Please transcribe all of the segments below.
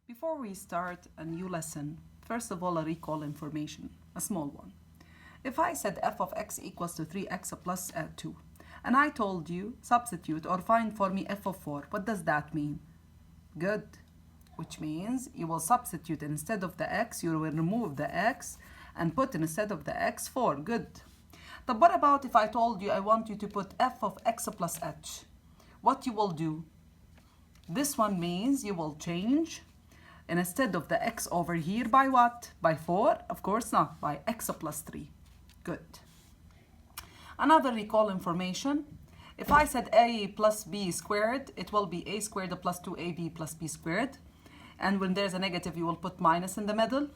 Before we start a new lesson, first of all, a recall information, a small one. If I said f of x equals to 3x plus 2, and I told you substitute or find for me f of 4, what does that mean? Good. Which means you will substitute instead of the x, you will remove the x and put instead of the x 4. Good. But what about if I told you I want you to put f of x plus h? What you will do? This one means you will change instead of the x over here by what? By 4? Of course not, by x plus 3. Good. Another recall information. If I said a plus b squared, it will be a squared plus 2ab plus b squared. And when there's a negative, you will put minus in the middle.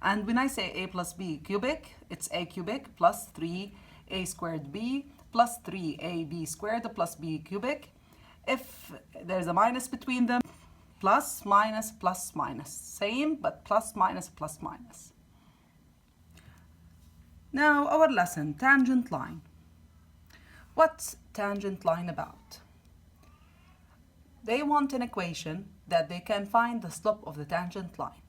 And when I say a plus b cubic, it's a cubic plus 3a squared b plus 3ab squared plus b cubic. If there's a minus between them, plus, minus, plus, minus. Same, but plus, minus, plus, minus. Now, our lesson, tangent line. What's tangent line about? They want an equation that they can find the slope of the tangent line.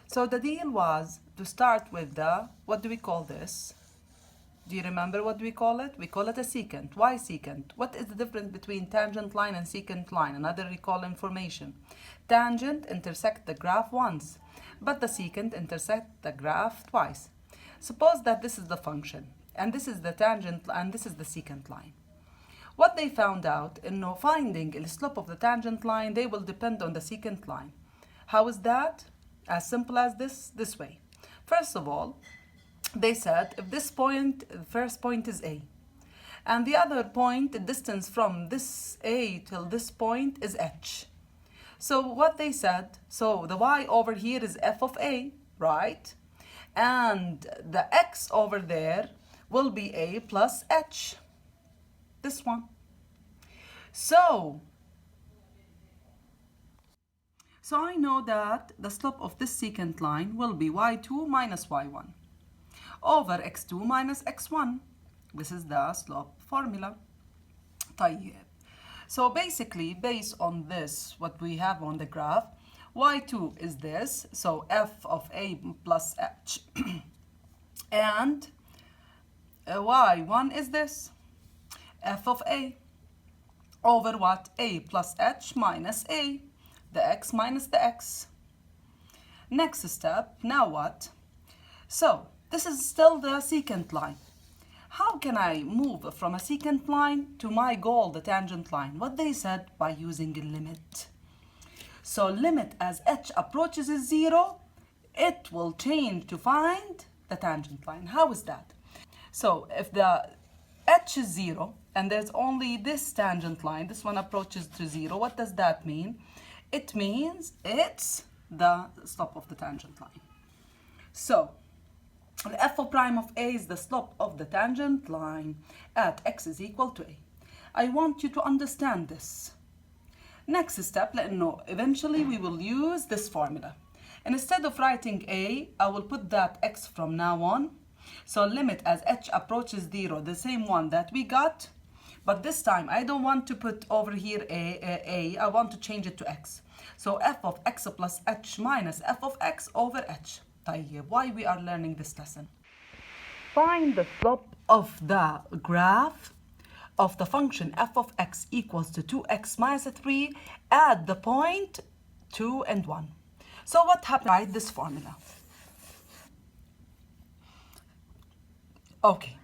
So the deal was to start with the, what do we call this? Do you remember what we call it? We call it a secant. Why secant? What is the difference between tangent line and secant line? Another recall information. Tangent intersect the graph once, but the secant intersect the graph twice. Suppose that this is the function, and this is the tangent, and this is the secant line. What they found out in finding the slope of the tangent line, they will depend on the secant line. How is that? As simple as this way. First of all, they said if this point, the first point is A, and the other point, the distance from this A till this point is H. So what they said, so the y over here is f of A, right? And the x over there will be A plus H. This one. So I know that the slope of this secant line will be y2 minus y1 over x2 minus x1. This is the slope formula. طيب. So basically, based on this, what we have on the graph, y2 is this, so f of a plus h. And y1 is this, f of a over what? A plus h minus a, the x minus the x. Next step, now what? So this is still the secant line. How can I move from a secant line to my goal, the tangent line? What they said, by using a limit. So limit as h approaches 0, it will change to find the tangent line. How is that? So if the h is 0 and there's only this tangent line, this one approaches to 0, what does that mean? It means it's the slope of the tangent line. So the f of prime of a is the slope of the tangent line at x is equal to a. I want you to understand this. Next step, لأنه eventually we will use this formula. And instead of writing a, I will put that x from now on. So limit as h approaches 0, the same one that we got. But this time I don't want to put over here a, I want to change it to x. So f of x plus h minus f of x over h. طيب, why we are learning this lesson? Find the slope of the graph of the function f of x equals to 2x minus 3 at the point 2 and 1. So what happened? Write this formula. Okay.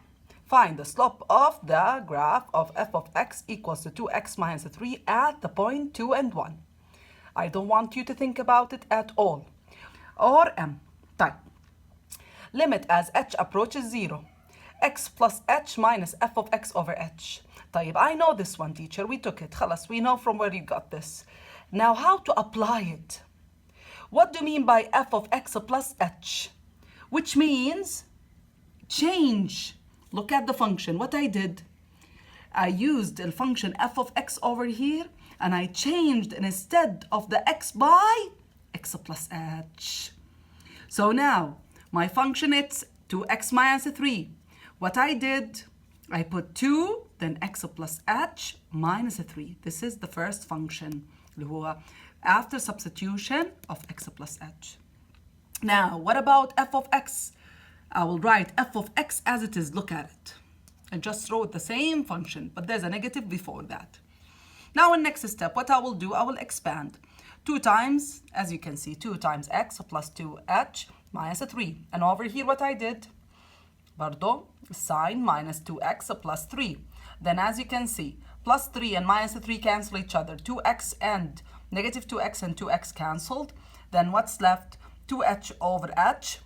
Find the slope of the graph of f of x equals to 2x minus 3 at the point 2 and 1. I don't want you to think about it at all. Or m. Type. Limit as h approaches 0. X plus h minus f of x over h. طيب, I know this one, teacher. We took it. خلاص, we know from where you got this. Now, how to apply it? What do you mean by f of x plus h? Which means change. Look at the function. What I did, I used the function f of x over here, and I changed instead of the x by x plus h. So now, my function is 2x minus 3. What I did, I put 2, then x plus h minus 3. This is the first function, اللي هو after substitution of x plus h. Now, what about f of x? I will write f of x as it is. Look at it. I just wrote the same function, but there's a negative before that. Now in next step, what I will do, I will expand. 2 times, as you can see, 2 times x plus 2h minus 3. And over here what I did, برضو sign minus 2x plus 3. Then as you can see, plus 3 and minus 3 cancel each other. 2x and negative 2x and 2x cancelled. Then what's left? 2h over h.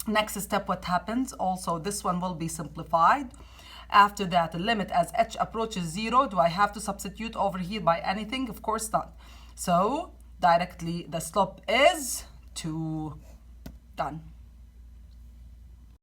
Next step, what happens? Also, this one will be simplified. After that, the limit as h approaches 0. Do I have to substitute over here by anything? Of course not. So, directly, the slope is 2. Done.